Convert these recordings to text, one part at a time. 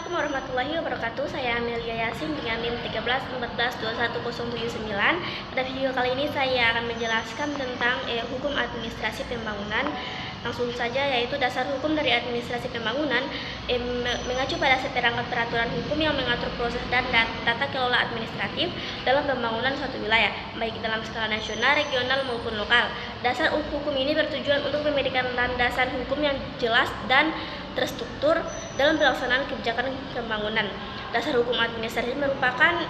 Assalamualaikum warahmatullahi wabarakatuh. Saya Amelia Yasin dengan NIM 1314210779. Pada video kali ini saya akan menjelaskan tentang hukum administrasi pembangunan. Langsung saja, yaitu dasar hukum dari administrasi pembangunan mengacu pada seperangkat peraturan hukum yang mengatur proses dan tata kelola administratif dalam pembangunan suatu wilayah, baik dalam skala nasional, regional maupun lokal. Dasar hukum ini bertujuan untuk memberikan landasan hukum yang jelas dan terstruktur dalam pelaksanaan kebijakan pembangunan. Dasar hukum administrasi merupakan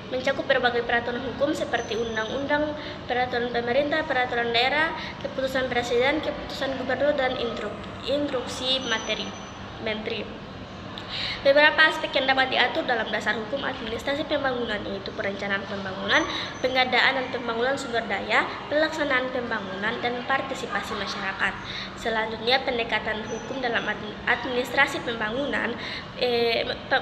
mencakup berbagai peraturan hukum seperti undang-undang, peraturan pemerintah, peraturan daerah, keputusan presiden, keputusan gubernur, dan instruksi menteri. Beberapa aspek yang dapat diatur dalam dasar hukum administrasi pembangunan yaitu perencanaan pembangunan, pengadaan dan pembangunan sumber daya, pelaksanaan pembangunan, dan partisipasi masyarakat. Selanjutnya, pendekatan hukum dalam administrasi pembangunan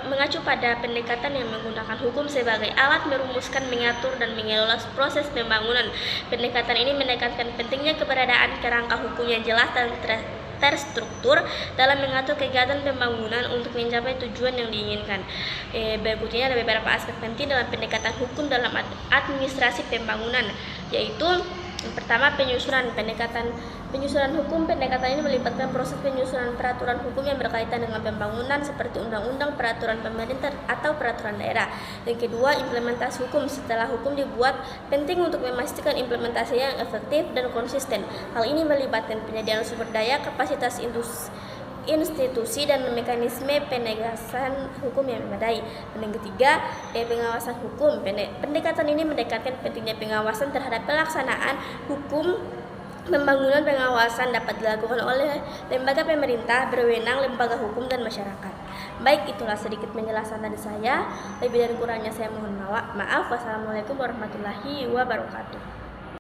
mengacu pada pendekatan yang menggunakan hukum sebagai alat merumuskan, mengatur, dan mengelola proses pembangunan. Pendekatan ini menekankan pentingnya keberadaan kerangka hukum yang jelas dan terstruktur dalam mengatur kegiatan pembangunan untuk mencapai tujuan yang diinginkan. Berikutnya ada beberapa aspek penting dalam pendekatan hukum dalam administrasi pembangunan, yaitu yang pertama, penyusunan hukum. Pendekatan ini melibatkan proses penyusunan peraturan hukum yang berkaitan dengan pembangunan seperti undang-undang, peraturan pemerintah, atau peraturan daerah. Yang kedua, implementasi hukum. Setelah hukum dibuat, penting untuk memastikan implementasinya yang efektif dan konsisten. Hal ini melibatkan penyediaan sumber daya, kapasitas institusi, dan mekanisme penegasan hukum yang memadai. Dan yang ketiga, pengawasan hukum. Pendekatan ini mendekatkan pentingnya pengawasan terhadap pelaksanaan hukum pembangunan. Pengawasan dapat dilakukan oleh lembaga pemerintah berwenang, lembaga hukum, dan masyarakat. Baik, itulah sedikit penjelasan dari saya. Lebih dan kurangnya saya mohon maaf. Wassalamualaikum warahmatullahi wabarakatuh.